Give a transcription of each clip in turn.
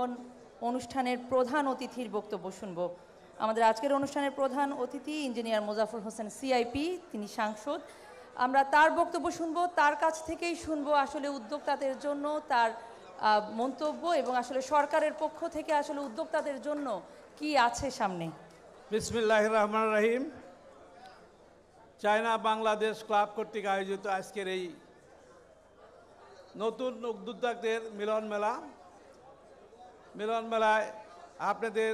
এখন অনুষ্ঠানের প্রধান অতিথির বক্তব্য শুনব। আমাদের আজকের অনুষ্ঠানের প্রধান অতিথি ইঞ্জিনিয়ার মোজাফর হোসেন সিআইপি, তিনি সাংসদ। আমরা তার বক্তব্য শুনব, তার কাছ থেকেই শুনব আসলে উদ্যোক্তাদের জন্য তার মন্তব্য এবং আসলে সরকারের পক্ষ থেকে আসলে উদ্যোক্তাদের জন্য কি আছে সামনে। বিসমিল্লাহির রহমানির রহিম। চায়না বাংলাদেশ ক্লাব কর্তৃক আয়োজিত আজকের এই নতুন উদ্যোক্তাদের মিলন মেলায় আপনাদের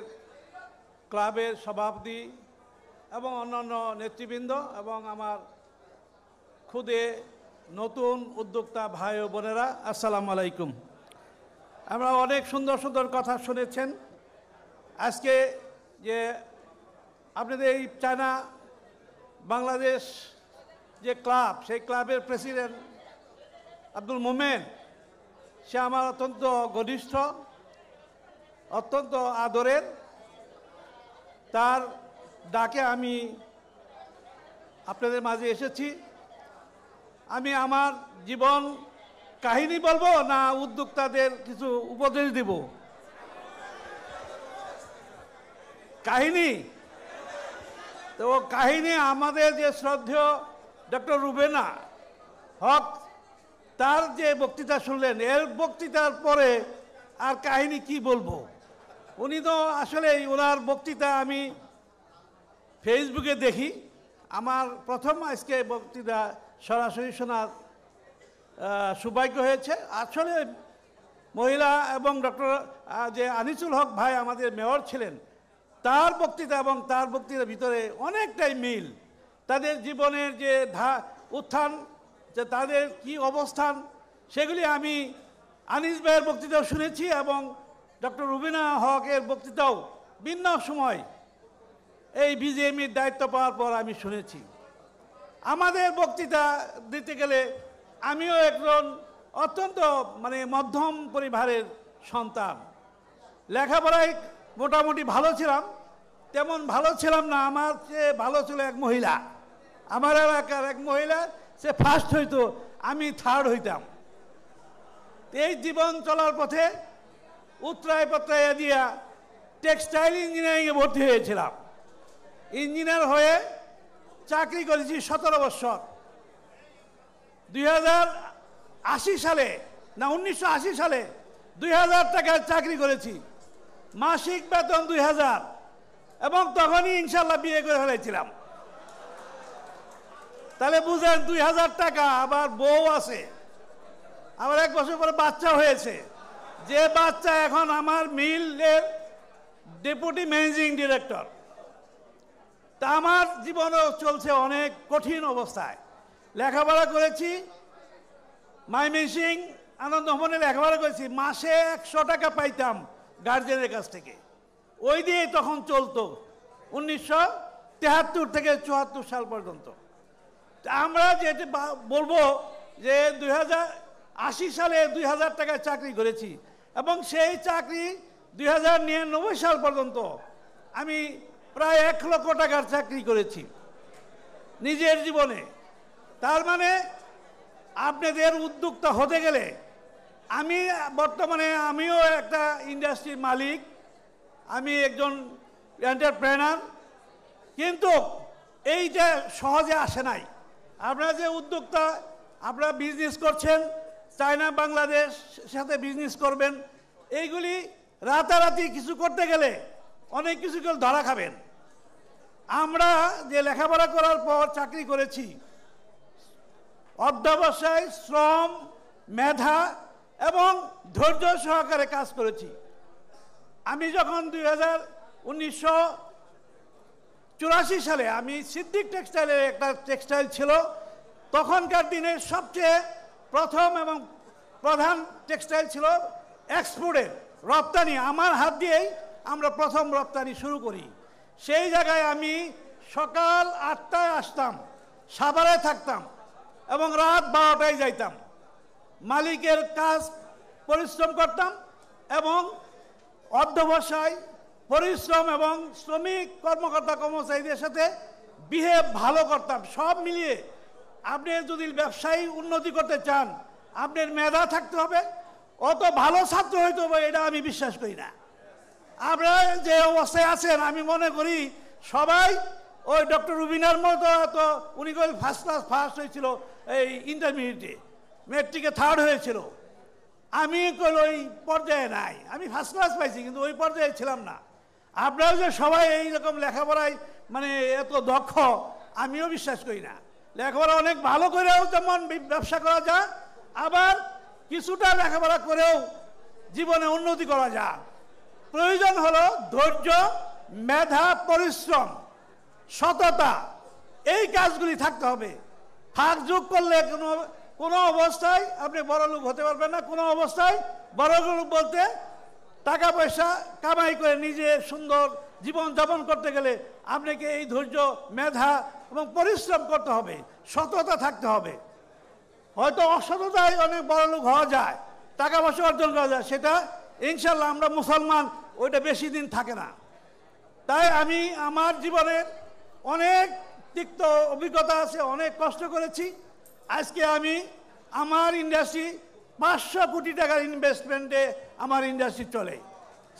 ক্লাবের সভাপতি এবং অন্যান্য নেতৃবৃন্দ এবং আমার খুদে নতুন উদ্যোক্তা ভাই ও বোনেরা, আসসালামু আলাইকুম। আমরা অনেক সুন্দর সুন্দর কথা শুনেছেন। আজকে যে আপনাদের এই চায়না বাংলাদেশ যে ক্লাব, সেই ক্লাবের প্রেসিডেন্ট আব্দুল মোমেন, সে আমার অত্যন্ত ঘনিষ্ঠ, অত্যন্ত আদরের। তার ডাকে আমি আপনাদের মাঝে এসেছি। আমি আমার জীবন কাহিনী বলবো না উদ্যোক্তাদের কিছু উপদেশ দিব? কাহিনী তো কাহিনী আমাদের যে শ্রদ্ধেয় ডক্টর রুবেনা হক, তার যে বক্তৃতা শুনলেন, এর বক্তৃতার পরে আর কাহিনী কি বলবো? উনি তো আসলে ওনার বক্তৃতা আমি ফেসবুকে দেখি। আমার প্রথম আজকে বক্তৃতা সরাসরি শোনার সৌভাগ্য হয়েছে। আসলে মহিলা এবং ডক্টর যে আনিসুল হক ভাই আমাদের মেয়র ছিলেন, তার বক্তৃতা এবং তার বক্তৃতার ভিতরে অনেকটাই মিল। তাদের জীবনের যে উত্থান, যে তাদের কি অবস্থান, সেগুলি আমি আনিস ভাইয়ের বক্তৃতাও শুনেছি এবং ডক্টর রুবিনা হকের বক্তৃতাও ভিন্ন সময় এই বিজেএমইর দায়িত্ব পাওয়ার পর আমি শুনেছি। আমাদের বক্তৃতা দিতে গেলে আমিও একজন অত্যন্ত মধ্যম পরিবারের সন্তান। লেখাপড়ায় মোটামুটি ভালো ছিলাম, তেমন ভালো ছিলাম না। আমার চেয়ে ভালো ছিল এক মহিলা, আমার এলাকার এক মহিলা, সে ফার্স্ট হইতো, আমি থার্ড হইতাম। এই জীবন চলার পথে উত্তরায় পত্রায় দিয়া টেক্সটাইল ইঞ্জিনিয়ারিংয়ে ভর্তি হয়েছিলাম। ইঞ্জিনিয়ার হয়ে চাকরি করেছি 17 বছর। 1980 সালে 2000 টাকার চাকরি করেছি, মাসিক বেতন 2000, এবং তখনই ইনশাল্লাহ বিয়ে করে ফেলেছিলাম। তাহলে বুঝেন 2000 টাকা, আবার বউ আছে, আবার 1 বছর পরে বাচ্চা হয়েছে। যে বাচ্চা এখন আমার মিলের ডেপুটি ম্যানেজিং ডিরেক্টর। তা আমার জীবনও চলছে অনেক কঠিন অবস্থায়। লেখাপড়া করেছি ময়মনসিং আনন্দভবনে লেখাপড়া করেছি, মাসে 100 টাকা পাইতাম গার্জেনের কাছ থেকে। ওই দিয়ে তখন চলতো 1973 থেকে 74 সাল পর্যন্ত। আমরা যেটা বলবো যে 2080 সালে 2000 টাকায় চাকরি করেছি এবং সেই চাকরি 2099 সাল পর্যন্ত আমি প্রায় 1 লক্ষ টাকার চাকরি করেছি নিজের জীবনে। তার মানে আপনাদের উদ্যোক্তা হতে গেলে আমি বর্তমানে আমিও একটা ইন্ডাস্ট্রির মালিক, আমি একজন এন্টারপ্রেনার, কিন্তু এইটা সহজে আসে নাই। আপনারা যে উদ্যোক্তা, আপনারা বিজনেস করছেন, চায়না বাংলাদেশ সাথে বিজনেস করবেন, এইগুলি রাতারাতি কিছু করতে গেলে অনেক কিছু ধরা খাবেন। আমরা যে লেখাপড়া করার পর চাকরি করেছি, অধ্যবসায়, শ্রম, মেধা এবং ধৈর্য সহকারে কাজ করেছি। আমি যখন 1984 সালে আমি সিদ্দিক টেক্সটাইলের একটা টেক্সটাইল ছিল, তখনকার দিনে সবচেয়ে প্রথম এবং প্রধান টেক্সটাইল ছিল এক্সপোর্টের, রপ্তানি। আমার হাত দিয়েই আমরা প্রথম রপ্তানি শুরু করি। সেই জায়গায় আমি সকাল 8টায় আসতাম, সাভারে থাকতাম এবং রাত 12টায় যাইতাম। মালিকের কাজ পরিশ্রম করতাম এবং অধ্যবসায়, পরিশ্রম এবং শ্রমিক কর্মকর্তা কর্মচারীদের সাথে বিহেভ ভালো করতাম। সব মিলিয়ে আপনি যদি ব্যবসায়ী উন্নতি করতে চান, আপনার মেধা থাকতে হবে, অত ভালো ছাত্র হইতে হবে এটা আমি বিশ্বাস করি না। আপনারা যে অবস্থায় আছেন আমি মনে করি সবাই ওই ডক্টর রুবিনার মতো তো উনি ফার্স্ট ক্লাস ফার্স্ট হয়েছিল এই ইন্টারমিডিয়েটে, মেট্রিকে থার্ড হয়েছিল। আমি ওই পর্যায়ে নাই, আমি ফার্স্ট ক্লাস পাইছি কিন্তু ওই পর্যায়ে ছিলাম না। আপনারা যে সবাই এইরকম লেখাপড়ায় মানে এত দক্ষ আমিও বিশ্বাস করি না। লেখাপড়া অনেক ভালো করেও যেমন ব্যবসা করা যায়, আবার কিছুটা লেখাপড়া করেও জীবনে উন্নতি করা যায়। প্রয়োজন হলো ধৈর্য, মেধা, পরিশ্রম, সততা, এই কাজগুলি থাকতে হবে। ফাঁক যোগ করলে কোনো অবস্থায় আপনি বড় লোক হতে পারবেন না। কোনো অবস্থায় বড় লোক বলতে টাকা পয়সা কামাই করে নিজে সুন্দর জীবন যাপন করতে গেলে আপনাকে এই ধৈর্য, মেধা এবং পরিশ্রম করতে হবে, সততা থাকতে হবে। হয়তো অসততায় অনেক বড় লোক হওয়া যায়, টাকা পয়সা অর্জন করা যায়, সেটা ইনশাল্লাহ আমরা মুসলমান ওইটা বেশি দিন থাকে না। তাই আমি আমার জীবনের অনেক তিক্ত অভিজ্ঞতা আছে, অনেক কষ্ট করেছি। আজকে আমি আমার ইন্ডাস্ট্রি 500 কোটি টাকার ইনভেস্টমেন্টে আমার ইন্ডাস্ট্রি চলে।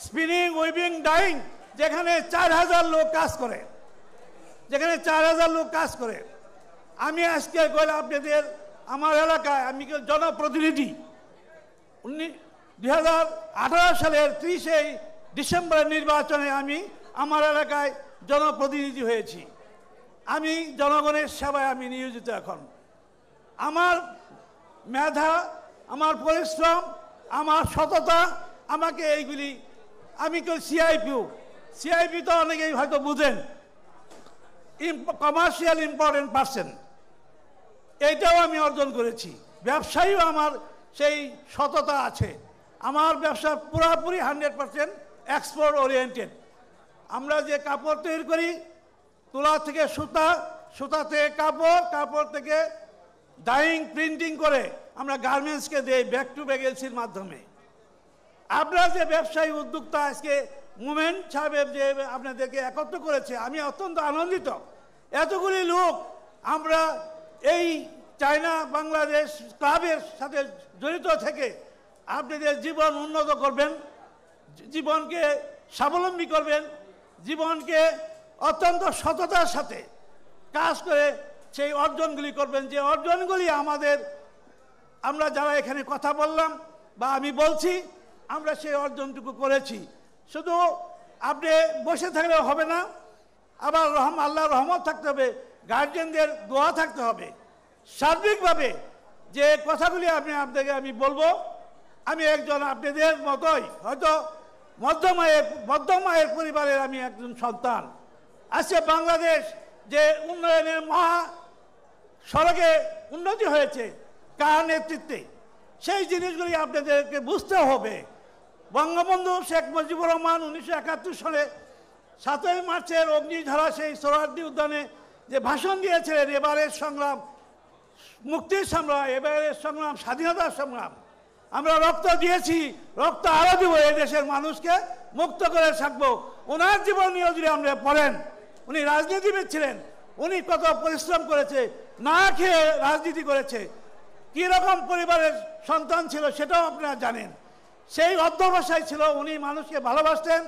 স্পিনিং, উইভিং, ডাইং, যেখানে 4000 লোক কাজ করে, যেখানে 4000 লোক কাজ করে। আমি আজকে আপনাদের আমার এলাকায় আমি জনপ্রতিনিধি 2018 সালের 30 ডিসেম্বরের নির্বাচনে আমি আমার এলাকায় জনপ্রতিনিধি হয়েছি। আমি জনগণের সেবায় আমি নিয়োজিত। এখন আমার মেধা, আমার পরিশ্রম, আমার সততা আমাকে এইগুলি, আমি সিআইপি তো অনেকেই হয়তো বুঝেন, কমার্শিয়াল ইম্পর্টেন্ট পার্সন, এইটাও আমি অর্জন করেছি। ব্যবসায়ীও আমার সেই সততা আছে। আমার ব্যবসা পুরাপুরি 100% এক্সপোর্ট ওরিয়েন্টেড। আমরা যে কাপড় তৈরি করি, তুলা থেকে সুতা, সুতা থেকে কাপড়, কাপড় থেকে ডাইং, প্রিন্টিং করে আমরা গার্মেন্টসকে দেই ব্যাক টু ব্যাক এলসির মাধ্যমে। আপনারা যে ব্যবসায়ী উদ্যোক্তা আজকে মুভমেন্ট সাহেব যে আপনাদেরকে একত্র করেছে, আমি অত্যন্ত আনন্দিত। এতগুলি লোক আমরা এই চায়না বাংলাদেশ ক্লাবের সাথে জড়িত থেকে আপনাদের জীবন উন্নত করবেন, জীবনকে স্বাবলম্বী করবেন, জীবনকে অত্যন্ত সততার সাথে কাজ করে সেই অর্জনগুলি করবেন, যে অর্জনগুলি আমরা যারা এখানে কথা বললাম বা আমি বলছি, আমরা সেই অর্জনটুকু করেছি। শুধু আপনি বসে থাকলে হবে না, আবার আল্লাহর রহমত থাকতে হবে, গার্জিয়ানদের দোয়া থাকতে হবে। সার্বিকভাবে যে কথাগুলি আপনাদেরকে আমি বলবো, আমি একজন আপনাদের মতোই হয়তো মধ্যম আয়ের পরিবারের আমি একজন সন্তান। আজকে বাংলাদেশ যে উন্নয়নের মহা সড়কে উন্নতি হয়েছে কার নেতৃত্বে, সেই জিনিসগুলি আপনাদেরকে বুঝতে হবে। বঙ্গবন্ধু শেখ মুজিবুর রহমান 1971 সালে 7ই মার্চের অগ্নিধারা সেই সোহরাওয়ার্দী উদ্যানে যে ভাষণ দিয়েছিলেন, এবারের সংগ্রাম মুক্তির সংগ্রাম, এবারের সংগ্রাম স্বাধীনতার সংগ্রাম, আমরা রক্ত দিয়েছি, রক্ত আরো দিব, এই দেশের মানুষকে মুক্ত করে থাকবো। ওনার জীবন নিয়ে যদি আমরা পড়েন, উনি রাজনীতিবিদ ছিলেন, উনি কত পরিশ্রম করেছে, না খেয়ে রাজনীতি করেছে, কি রকম পরিবারের সন্তান ছিল সেটাও আপনারা জানেন। সেই অধ্যবসায় ছিল, উনি মানুষকে ভালোবাসতেন,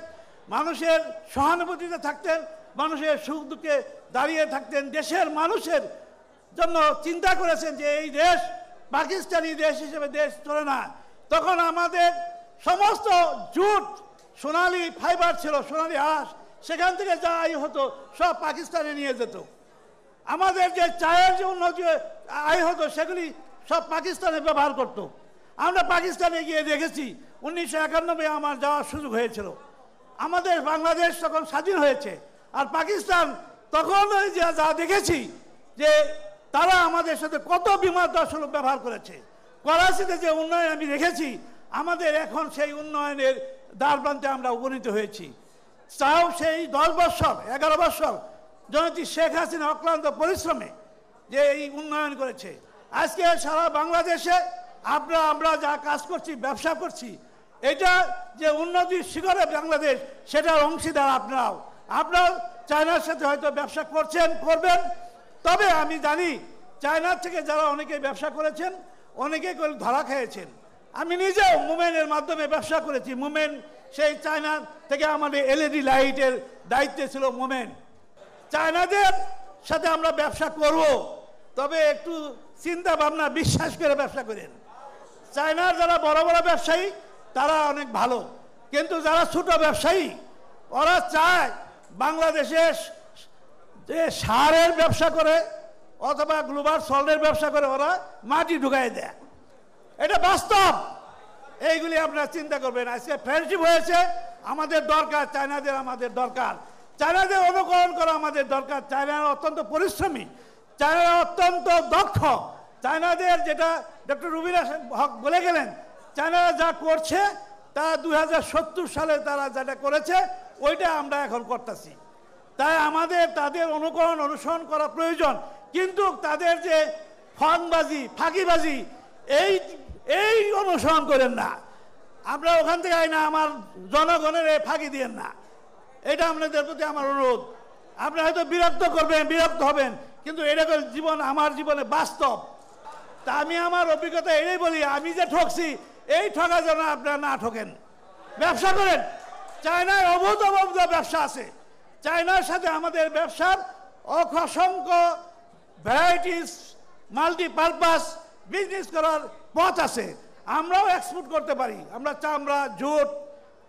মানুষের সহানুভূতিতে থাকতেন, মানুষের সুখ দুঃখে দাঁড়িয়ে থাকতেন, দেশের মানুষের জন্য চিন্তা করেছেন যে এই দেশ পাকিস্তানি দেশ হিসেবে দেশ চলে না। তখন আমাদের সমস্ত জুট সোনালী ফাইবার ছিল, সোনালী আঁশ, সেখান থেকে যা আয় হতো সব পাকিস্তানে নিয়ে যেত। আমাদের যে চায়ের যে উন্নতি আয় হতো সেগুলি সব পাকিস্তানে ব্যবহার করত। আমরা পাকিস্তানে গিয়ে দেখেছি, 1991 আমার যাওয়ার সুযোগ হয়েছিল। আমাদের বাংলাদেশ তখন স্বাধীন হয়েছে, আর পাকিস্তান তখন যা দেখেছি যে তারা আমাদের সাথে কত বিমানদর্শক ব্যবহার করেছে। করাচিতে যে উন্নয়ন আমি দেখেছি, আমাদের এখন সেই উন্নয়নের দ্বারপ্রান্তে আমরা উপনীত হয়েছি। তাও সেই 10 বছর 11 বছর জননেত্রী শেখ হাসিনা অক্লান্ত পরিশ্রমে যে এই উন্নয়ন করেছে। আজকে সারা বাংলাদেশে আমরা যা কাজ করছি, ব্যবসা করছি, এটা যে উন্নতির শিখরে বাংলাদেশ, সেটার অংশীদার আপনারাও। আপনারা চায়নার সাথে হয়তো ব্যবসা করছেন, করবেন, তবে আমি জানি চায়নার থেকে যারা অনেকে ব্যবসা করেছেন, অনেকে ধরা খেয়েছেন। আমি নিজেও মোমেনের মাধ্যমে ব্যবসা করেছি। মোমেন সেই চায়না থেকে আমাদের এলইডি লাইটের দায়িত্বে ছিল মোমেন। চায়নাদের সাথে আমরা ব্যবসা করব, তবে একটু চিন্তা ভাবনা বিশ্বাস করে ব্যবসা করেন। চায়নার যারা বড় বড় ব্যবসায়ী তারা অনেক ভালো, কিন্তু যারা ছোট ব্যবসায়ী ওরা চায় বাংলাদেশে যে সারের ব্যবসা করে অথবা গ্লোবাল সল্টের ব্যবসা করে ওরা মাটি ঢুকাই দেয়। এটা বাস্তব। এইগুলি আপনারা চিন্তা করবেন। আজকে ফ্রেন্ডশিপ হয়েছে, আমাদের দরকার চায়নাদের, আমাদের দরকার চায়নাদের অনুকরণ করা আমাদের দরকার। চায়নারা অত্যন্ত পরিশ্রমী, চায়নারা অত্যন্ত দক্ষ। চায়নাদের যেটা ডক্টর রুবিনা হক বলে গেলেন, চায়নারা যা করছে তা 2070 সালে তারা যেটা করেছে ওইটা আমরা এখন করতেছি। তাই আমাদের তাদের অনুকরণ অনুসরণ করা প্রয়োজন। কিন্তু তাদের যে ফন্ডবাজি ফাঁকিবাজি এই অনুসরণ করেন না। আমরা ওখান থেকে না আমার জনগণের ফাঁকি দিয়েন না, এটা আপনাদের প্রতি আমার অনুরোধ। আপনারা হয়তো বিরক্ত করবেন, বিরক্ত হবেন, কিন্তু এটা জীবন, আমার জীবনে বাস্তব। তা আমি আমার অভিজ্ঞতা এটাই বলি, আমি যে ঠকছি এই ঠকার জন্য আপনারা না ঠকেন, ব্যবসা করেন। চায়নায় অবৈধ ব্যবসা আছে, চায়নার সাথে আমাদের ব্যবসার অসংখ্য ভ্যারাইটিস মাল্টিপারপাস বিজনেস করার পথ আছে। আমরাও এক্সপোর্ট করতে পারি, আমরা চামড়া, জুট,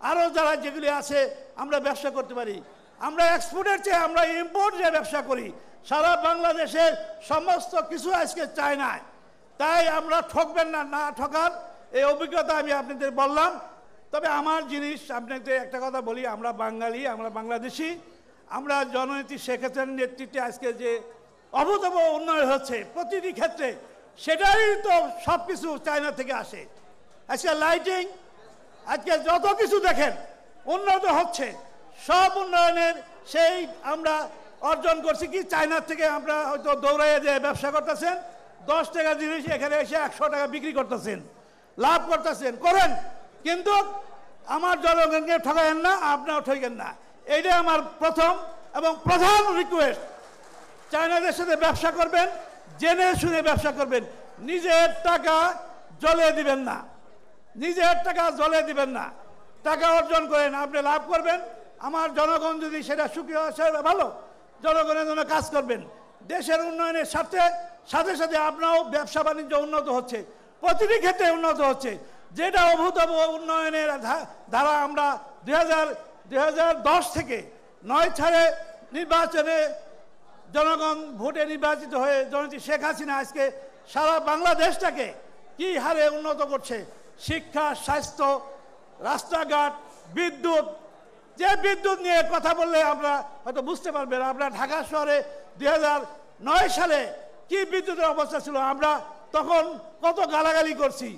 আরও যারা যেগুলি আছে আমরা ব্যবসা করতে পারি। আমরা এক্সপোর্টের চেয়ে আমরা ইম্পোর্ট যে ব্যবসা করি, সারা বাংলাদেশের সমস্ত কিছু আজকে চায়নায়। তাই আমরা ঠকবেন না, না ঠকার এই অভিজ্ঞতা আমি আপনাদের বললাম। তবে আমার জিনিস আপনাদের একটা কথা বলি, আমরা বাঙালি, আমরা বাংলাদেশি, আমরা জননেত্রী শেখ হাসিনার নেতৃত্বে আজকে যে অভূতপূর্ব উন্নয়ন হচ্ছে প্রতিটি ক্ষেত্রে, সেটাই তো সব কিছু চায়না থেকে আসে। আজকে লাইটিং, আজকে যত কিছু দেখেন উন্নত হচ্ছে, সব উন্নয়নের সেই আমরা অর্জন করছি কি চায়নার থেকে। আমরা হয়তো দৌড়াইয়ে যে ব্যবসা করতেছেন, 10 টাকা জিনিস এখানে এসে 100 টাকা বিক্রি করতেছেন, লাভ করতেছেন, করেন, কিন্তু আমার জনগণকে ঠকায়েন না, আপনারাও ঠকেন না। এইটা আমার প্রথম এবং প্রধান রিকোয়েস্ট। চায়নাদের সাথে ব্যবসা করবেন, জেনে শুনে ব্যবসা করবেন, নিজের টাকা জলে দিবেন না, নিজের টাকা জলে দিবেন না। টাকা অর্জন করেন, আপনি লাভ করবেন। আমার জনগণ যদি সেটা সুখী হয় সেটা ভালো, জনগণের জন্য কাজ করবেন। দেশের উন্নয়নের সাথে সাথে আপনারও ব্যবসা বাণিজ্য উন্নত হচ্ছে, প্রতিটি ক্ষেত্রে উন্নত হচ্ছে। যেটা অভূতপূর্ব উন্নয়নের ধারা আমরা 2010 থেকে 9 ছাড়ে নির্বাচনে জনগণ ভোটে নির্বাচিত হয়ে জননেত্রী শেখ হাসিনা আজকে সারা বাংলাদেশটাকে কি হারে উন্নত করছে। শিক্ষা, স্বাস্থ্য, রাস্তাঘাট, বিদ্যুৎ, যে বিদ্যুৎ নিয়ে কথা বললে আমরা হয়তো বুঝতে পারবেন। আমরা ঢাকা শহরে 2009 সালে কি বিদ্যুতের অবস্থা ছিল, আমরা তখন কত গালাগালি করছি,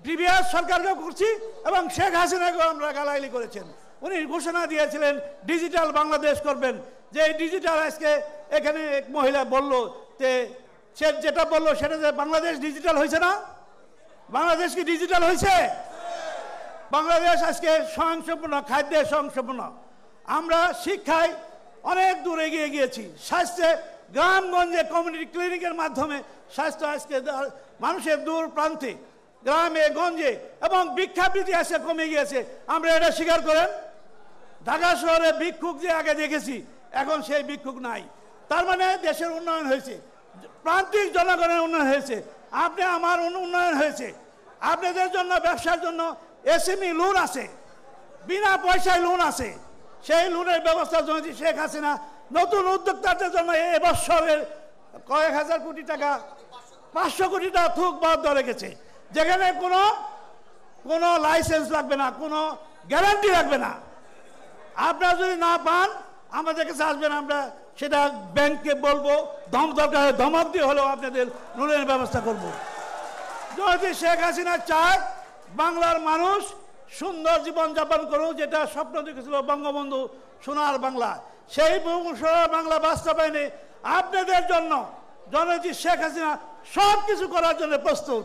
প্রিভিয়াস সরকারকেও করছি এবং শেখ হাসিনাকেও আমরা গালাগালি করেছেন। উনি ঘোষণা দিয়েছিলেন ডিজিটাল বাংলাদেশ করবেন, যে ডিজিটাল আজকে এখানে এক মহিলা বলল যে সে যেটা বললো সেটা যে বাংলাদেশ ডিজিটাল হয়েছে না। বাংলাদেশ কি ডিজিটাল হয়েছে? বাংলাদেশ আজকে স্বয়ংসম্পূর্ণ, খাদ্যে স্বয়ংসম্পূর্ণ। আমরা শিক্ষায় অনেক দূর এগিয়ে গিয়েছি, স্বাস্থ্যে গ্রামগঞ্জে কমিউনিটি ক্লিনিকের মাধ্যমে স্বাস্থ্য আজকে মানুষের দূর প্রান্তে, গ্রামে গঞ্জে এবং ভিক্ষাবৃত্তি আজকে কমে গিয়েছে। আমরা এটা স্বীকার করেন। ঢাকা শহরে ভিক্ষুক যে আগে দেখেছি, এখন সেই ভিক্ষুক নাই। তার মানে দেশের উন্নয়ন হয়েছে, প্রান্তিক জনগণের উন্নয়ন হয়েছে, আপনি আমার উন্নয়ন হয়েছে। আপনাদের জন্য ব্যবসার জন্য এসএমই লোন আছে, বিনা পয়সায় লোন আছে। সেই লোনের ব্যবস্থা জননেত্রী শেখ হাসিনা নতুন উদ্যোক্তাদের জন্য এবছরের কয়েক হাজার কোটি টাকা, 500 কোটি টাকা থুক বরাদ্দ রেখেছে, যেখানে কোনো লাইসেন্স লাগবে না, কোনো গ্যারান্টি লাগবে না। আপনারা যদি না পান আমাদের কাছে আসবেন, আমরা সেটা ব্যাংককে বলবো, দরকার ধমক দিয়ে হলেও আপনাদের লোনের ব্যবস্থা করব। যদি শেখ হাসিনা চায় বাংলার মানুষ সুন্দর জীবনযাপন করুক, যেটা স্বপ্ন দেখেছিল বঙ্গবন্ধু সোনার বাংলা, সেই সোনার বাংলা বাস্তবায়নে আপনাদের জন্য জননেত্রী শেখ হাসিনা সব কিছু করার জন্য প্রস্তুত।